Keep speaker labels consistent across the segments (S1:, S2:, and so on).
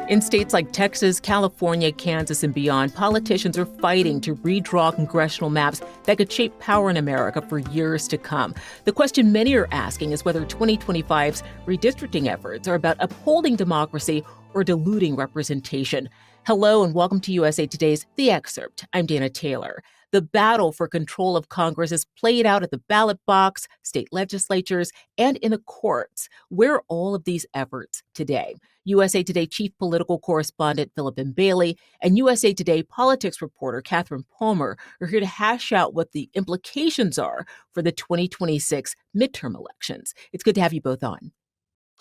S1: In states like Texas, California, Kansas, and beyond, politicians are fighting to redraw congressional maps that could shape power in America for years to come. The question many are asking is whether 2025's redistricting efforts are about upholding democracy or diluting representation. Hello and welcome to USA Today's The Excerpt. I'm Dana Taylor. The battle for control of Congress is played out at the ballot box, state legislatures, and in the courts. Where are all of these efforts today? USA Today chief political correspondent Phillip and Bailey and USA Today politics reporter Kathryn are here to hash out what the implications are for the 2026 midterm elections. It's good to have you both on.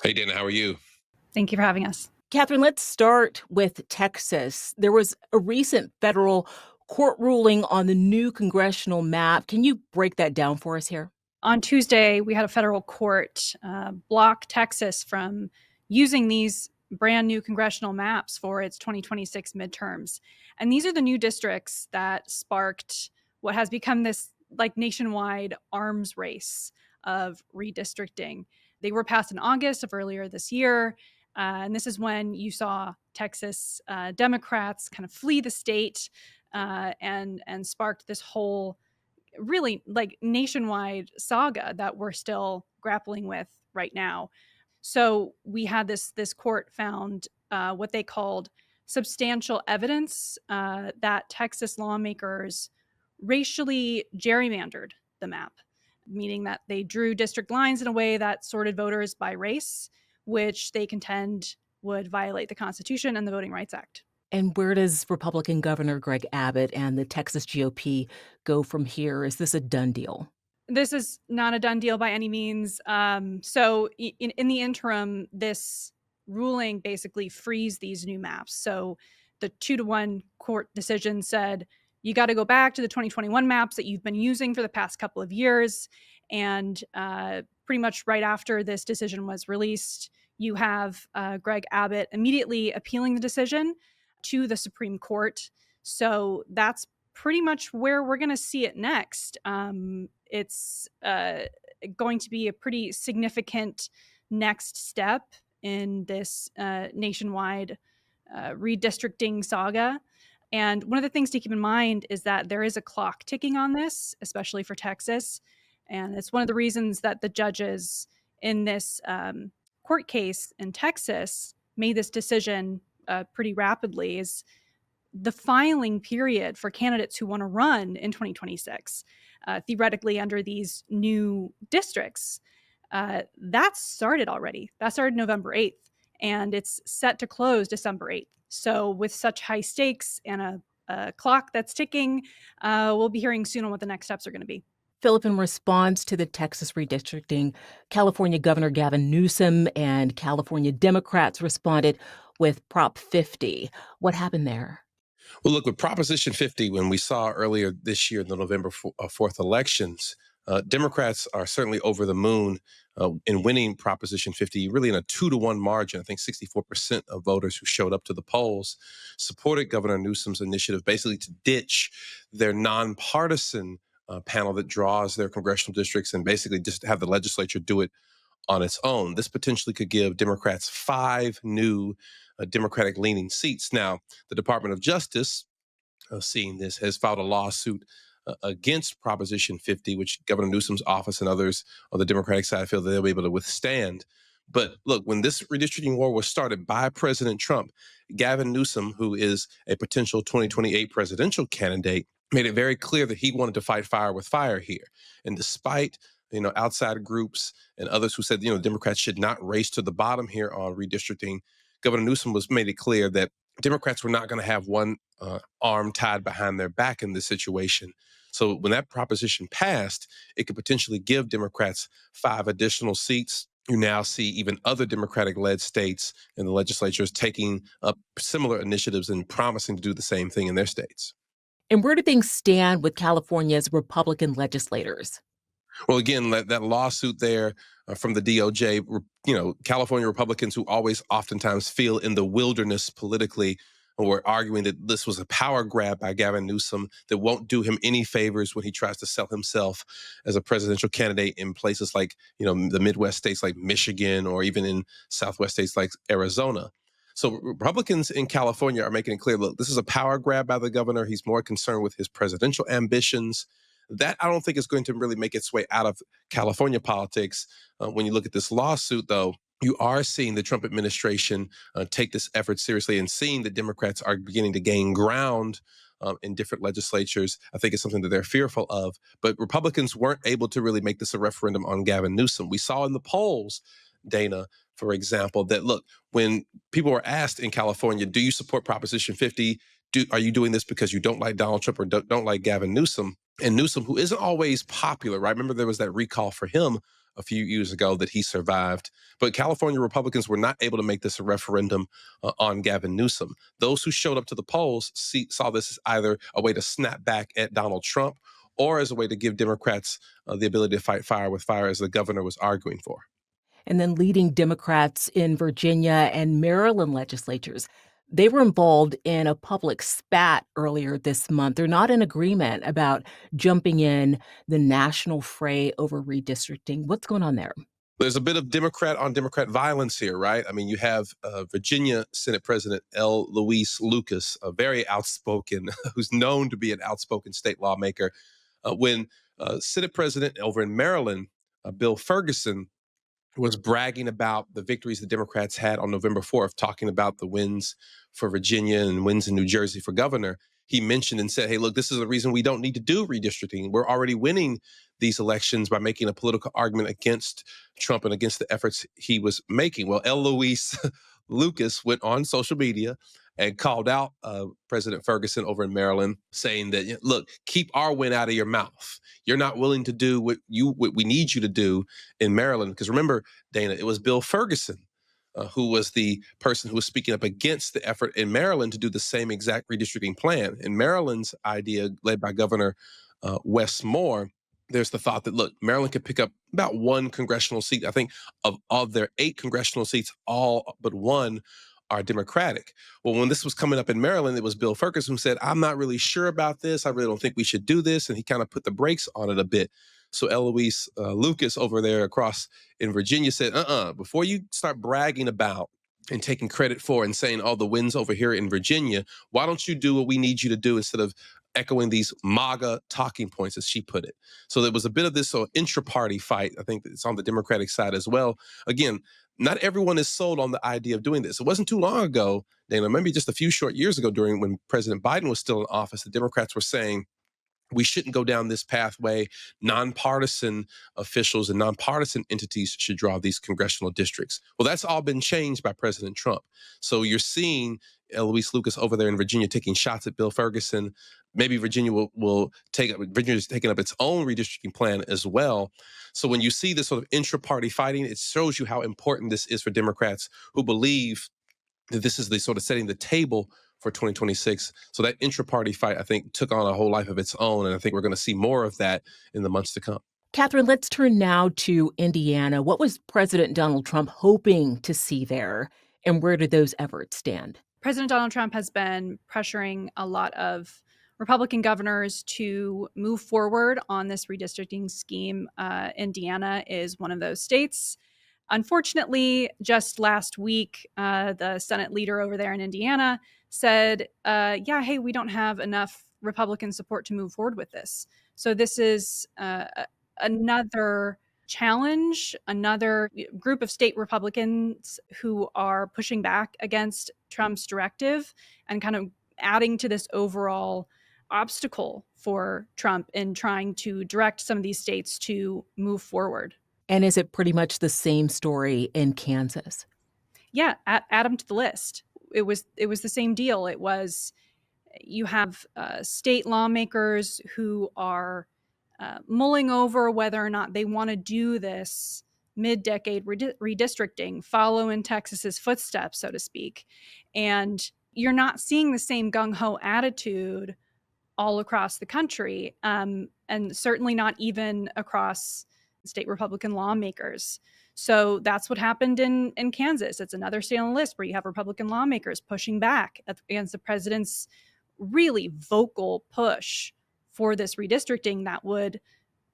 S2: Hey, Dana, how are you?
S3: Thank you for having us.
S1: Kathryn, let's start with Texas. There was a recent federal court ruling on the new congressional map. Can you break that down for us here?
S3: On Tuesday, we had a federal court block Texas from using these brand new congressional maps for its 2026 midterms. And these are the new districts that sparked what has become this nationwide arms race of redistricting. They were passed in August of earlier this year. And this is when you saw Texas Democrats kind of flee the state and sparked this whole really nationwide saga that we're still grappling with right now. So we had this court found what they called substantial evidence that Texas lawmakers racially gerrymandered the map, meaning that they drew district lines in a way that sorted voters by race, which they contend would violate the Constitution and the Voting Rights Act.
S1: And where does Republican Governor Greg Abbott and the Texas GOP go from here? Is this a done deal?
S3: This is not a done deal by any means. So in the interim, this ruling basically frees these new maps. So the 2-1 court decision said, you got to go back to the 2021 maps that you've been using for the past couple of years. And pretty much right after this decision was released, you have Greg Abbott immediately appealing the decision to the Supreme Court. So that's pretty much where we're going to see it next. It's going to be a pretty significant next step in this nationwide redistricting saga. And one of the things to keep in mind is that there is a clock ticking on this, especially for Texas. And it's one of the reasons that the judges in this court case in Texas made this decision pretty rapidly, is the filing period for candidates who want to run in 2026, theoretically under these new districts. That started already. That started November 8th, and it's set to close December 8th. So with such high stakes and a clock that's ticking, we'll be hearing soon on what the next steps are going to be.
S1: Phillip, in response to the Texas redistricting, California Governor Gavin Newsom and California Democrats responded with Prop 50. What happened there?
S2: Well, look, with Proposition 50, when we saw earlier this year in the November 4th elections, Democrats are certainly over the moon in winning Proposition 50, really in a 2-1 margin. I think 64% of voters who showed up to the polls supported Governor Newsom's initiative basically to ditch their nonpartisan panel that draws their congressional districts and basically just have the legislature do it on its own. This potentially could give Democrats 5 new Democratic-leaning seats. Now, the Department of Justice, seeing this, has filed a lawsuit against Proposition 50, which Governor Newsom's office and others on the Democratic side feel that they'll be able to withstand. But look, when this redistricting war was started by President Trump, Gavin Newsom, who is a potential 2028 presidential candidate, made it very clear that he wanted to fight fire with fire here. And despite outside groups and others who said, Democrats should not race to the bottom here on redistricting, Governor Newsom made it clear that Democrats were not going to have one arm tied behind their back in this situation. So when that proposition passed, it could potentially give Democrats 5 additional seats. You now see even other Democratic-led states in the legislatures taking up similar initiatives and promising to do the same thing in their states.
S1: And where do things stand with California's Republican legislators?
S2: Well, again, that lawsuit there from the DOJ, California Republicans who always oftentimes feel in the wilderness politically were arguing that this was a power grab by Gavin Newsom that won't do him any favors when he tries to sell himself as a presidential candidate in places like, the Midwest states like Michigan or even in Southwest states like Arizona. So Republicans in California are making it clear, look, this is a power grab by the governor. He's more concerned with his presidential ambitions. That I don't think is going to really make its way out of California politics. When you look at this lawsuit, though, you are seeing the Trump administration take this effort seriously and seeing that Democrats are beginning to gain ground in different legislatures. I think it's something that they're fearful of. But Republicans weren't able to really make this a referendum on Gavin Newsom. We saw in the polls, Dana, for example, that look, when people were asked in California, do you support Proposition 50? Are you doing this because you don't like Donald Trump or don't like Gavin Newsom? And Newsom, who isn't always popular, right? Remember there was that recall for him a few years ago that he survived. But California Republicans were not able to make this a referendum on Gavin Newsom. Those who showed up to the polls saw this as either a way to snap back at Donald Trump or as a way to give Democrats the ability to fight fire with fire, as the governor was arguing for.
S1: And then leading Democrats in Virginia and Maryland legislatures, they were involved in a public spat earlier this month. They're not in agreement about jumping in the national fray over redistricting. What's going on there?
S2: There's a bit of Democrat on Democrat violence here, right? I mean, you have Virginia Senate President L. Louise Lucas, a very outspoken, who's known to be an outspoken state lawmaker. When Senate President over in Maryland, Bill Ferguson, was bragging about the victories the Democrats had on November 4th, talking about the wins for Virginia and wins in New Jersey for governor. He mentioned and said, hey, look, this is the reason we don't need to do redistricting. We're already winning these elections by making a political argument against Trump and against the efforts he was making. Well, Eloise Lucas went on social media and called out President Ferguson over in Maryland, saying that, look, keep our win out of your mouth. You're not willing to do what we need you to do in Maryland. Because remember, Dana, it was Bill Ferguson who was the person who was speaking up against the effort in Maryland to do the same exact redistricting plan. In Maryland's idea, led by Governor Wes Moore, there's the thought that, look, Maryland could pick up about one congressional seat. I think of their 8 congressional seats, all but one are Democratic. Well, when this was coming up in Maryland, it was Bill Ferguson who said, I'm not really sure about this. I really don't think we should do this. And he kind of put the brakes on it a bit. So Eloise Lucas over there across in Virginia said, before you start bragging about and taking credit for and saying, the wins over here in Virginia, why don't you do what we need you to do instead of echoing these MAGA talking points, as she put it. So there was a bit of this intra-party fight. I think it's on the Democratic side as well. Again, not everyone is sold on the idea of doing this. It wasn't too long ago, Dana, maybe just a few short years ago when President Biden was still in office, the Democrats were saying, we shouldn't go down this pathway. Nonpartisan officials and nonpartisan entities should draw these congressional districts. Well, that's all been changed by President Trump. So you're seeing Eloise Lucas over there in Virginia taking shots at Bill Ferguson. Maybe Virginia Virginia's taking up its own redistricting plan as well. So when you see this sort of intra-party fighting, it shows you how important this is for Democrats who believe that this is the sort of setting the table for 2026. So that intra-party fight, I think, took on a whole life of its own. And I think we're going to see more of that in the months to come.
S1: Kathryn, let's turn now to Indiana. What was President Donald Trump hoping to see there, and where did those efforts stand?
S3: President Donald Trump has been pressuring a lot of Republican governors to move forward on this redistricting scheme. Indiana is one of those states. Unfortunately, just last week, the Senate leader over there in Indiana said, hey, we don't have enough Republican support to move forward with this. So this is another challenge, another group of state Republicans who are pushing back against Trump's directive and kind of adding to this overall obstacle for Trump in trying to direct some of these states to move forward.
S1: And is it pretty much the same story in Kansas?
S3: Yeah, add them to the list. It was the same deal. It was, you have state lawmakers who are mulling over whether or not they want to do this mid-decade redistricting, follow in Texas's footsteps, so to speak. And you're not seeing the same gung-ho attitude all across the country, and certainly not even across state Republican lawmakers. So that's what happened in Kansas. It's another state on the list where you have Republican lawmakers pushing back against the president's really vocal push for this redistricting that would,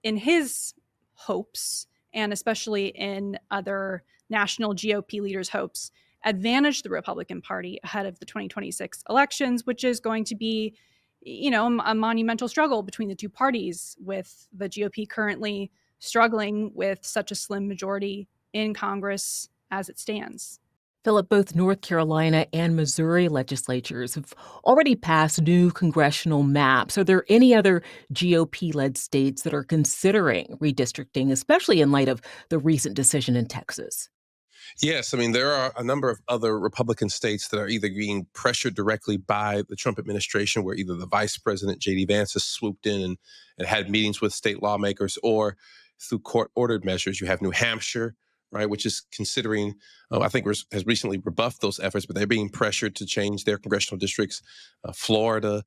S3: in his hopes, and especially in other national GOP leaders' hopes, advantage the Republican Party ahead of the 2026 elections, which is going to be, a monumental struggle between the two parties, with the GOP currently struggling with such a slim majority in Congress as it stands.
S1: Phillip, both North Carolina and Missouri legislatures have already passed new congressional maps. Are there any other GOP-led states that are considering redistricting, especially in light of the recent decision in Texas?
S2: Yes, I mean, there are a number of other Republican states that are either being pressured directly by the Trump administration, where either the vice president, J.D. Vance, has swooped in and had meetings with state lawmakers, or through court-ordered measures. You have New Hampshire, right, which is considering, I think, has recently rebuffed those efforts, but they're being pressured to change their congressional districts. Florida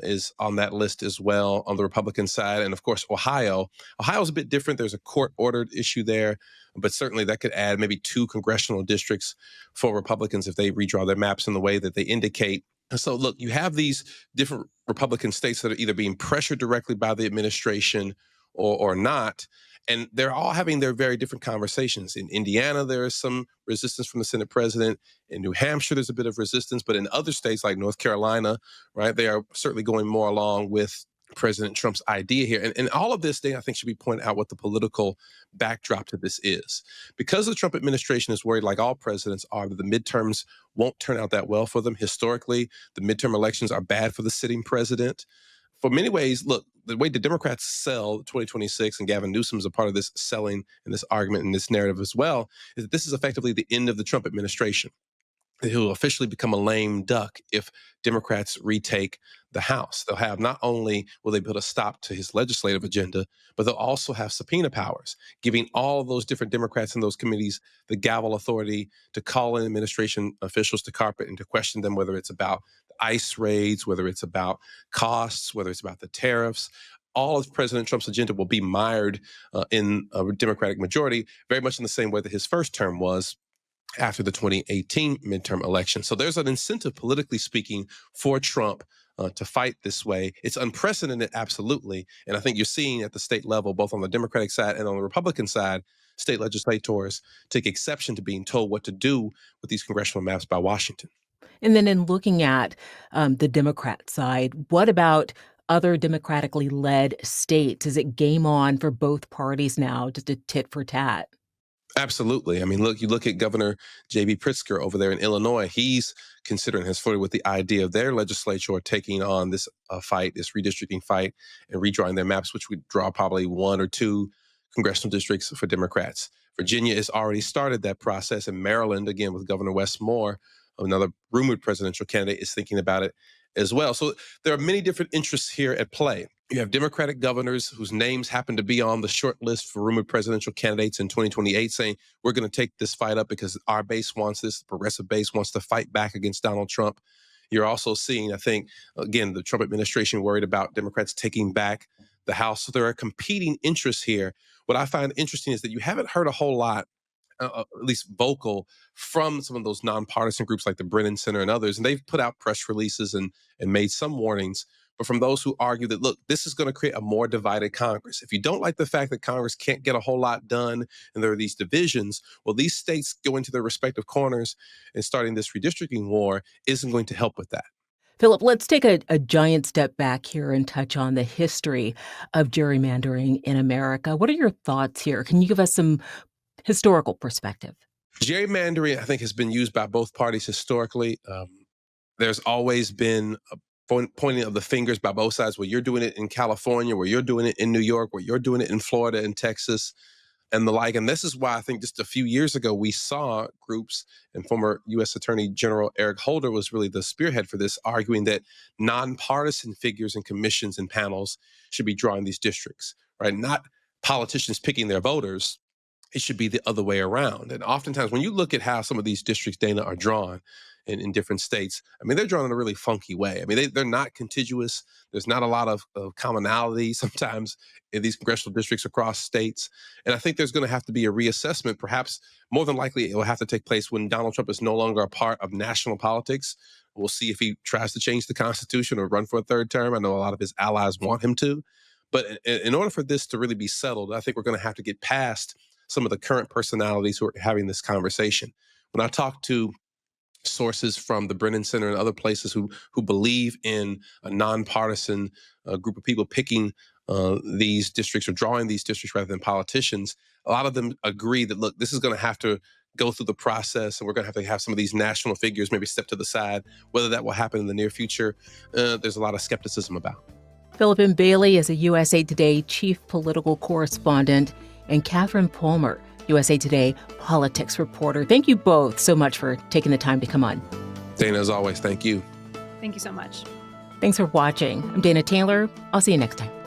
S2: is on that list as well on the Republican side. And of course, Ohio. Ohio's a bit different. There's a court-ordered issue there, but certainly that could add maybe 2 congressional districts for Republicans if they redraw their maps in the way that they indicate. And so, look, you have these different Republican states that are either being pressured directly by the administration or not. And they're all having their very different conversations. In Indiana, there is some resistance from the Senate president. In New Hampshire, there's a bit of resistance. But in other states like North Carolina, right, they are certainly going more along with President Trump's idea here. And all of this thing, I think, should be pointed out what the political backdrop to this is. Because the Trump administration is worried, like all presidents are, that the midterms won't turn out that well for them. Historically, the midterm elections are bad for the sitting president. For many ways, look, the way the Democrats sell 2026, and Gavin Newsom is a part of this selling and this argument and this narrative as well, is that this is effectively the end of the Trump administration. He'll officially become a lame duck if Democrats retake the House. They'll have, not only will they put a stop to his legislative agenda, but they'll also have subpoena powers, giving all of those different Democrats in those committees the gavel authority to call in administration officials to carpet and to question them, whether it's about ICE raids, whether it's about costs, whether it's about the tariffs. All of President Trump's agenda will be mired in a Democratic majority, very much in the same way that his first term was after the 2018 midterm election. So there's an incentive, politically speaking, for Trump to fight this way. It's unprecedented, absolutely. And I think you're seeing at the state level, both on the Democratic side and on the Republican side, state legislators take exception to being told what to do with these congressional maps by Washington.
S1: And then in looking at the Democrat side, what about other democratically led states? Is it game on for both parties now, just a tit for tat?
S2: Absolutely. I mean, look, you look at Governor J.B. Pritzker over there in Illinois. He's considering, has flirted with the idea of their legislature taking on this fight, this redistricting fight, and redrawing their maps, which would draw probably 1 or 2 congressional districts for Democrats. Virginia has already started that process, and Maryland, again, with Governor Wes Moore, another rumored presidential candidate, is thinking about it as well. So there are many different interests here at play. You have Democratic governors whose names happen to be on the short list for rumored presidential candidates in 2028 saying, we're going to take this fight up because our base wants this, the progressive base wants to fight back against Donald Trump. You're also seeing, I think, again, the Trump administration worried about Democrats taking back the House. So there are competing interests here. What I find interesting is that you haven't heard a whole lot, at least vocal, from some of those nonpartisan groups like the Brennan Center and others. And they've put out press releases and made some warnings. But from those who argue that, look, this is going to create a more divided Congress. If you don't like the fact that Congress can't get a whole lot done and there are these divisions, well, these states go into their respective corners, and starting this redistricting war isn't going to help with that.
S1: Phillip, let's take a giant step back here and touch on the history of gerrymandering in America. What are your thoughts here? Can you give us some historical perspective?
S2: Gerrymandering, I think, has been used by both parties historically. There's always been a pointing of the fingers by both sides, where you're doing it in California, where you're doing it in New York, where you're doing it in Florida and Texas and the like. And this is why I think just a few years ago, we saw groups, and former U.S. Attorney General Eric Holder was really the spearhead for this, arguing that nonpartisan figures and commissions and panels should be drawing these districts, right? Not politicians picking their voters. It should be the other way around. And oftentimes when you look at how some of these districts, Dana, are drawn in different states, I mean, they're drawn in a really funky way. I mean, they're not contiguous. There's not a lot of commonality sometimes in these congressional districts across states. And I think there's going to have to be a reassessment. Perhaps more than likely it will have to take place when Donald Trump is no longer a part of national politics. We'll see if he tries to change the Constitution or run for a third term. I know a lot of his allies want him to. But in order for this to really be settled, I think we're going to have to get past some of the current personalities who are having this conversation. When I talk to sources from the Brennan Center and other places who believe in a nonpartisan group of people picking these districts or drawing these districts rather than politicians, a lot of them agree that, look, this is going to have to go through the process, and we're going to have some of these national figures maybe step to the side. Whether that will happen in the near future, there's a lot of skepticism about.
S1: Phillip M. Bailey is a USA Today chief political correspondent, and Kathryn Palmer, USA Today politics reporter. Thank you both so much for taking the time to come on.
S2: Dana, as always, thank you.
S3: Thank you so much.
S1: Thanks for watching. I'm Dana Taylor. I'll see you next time.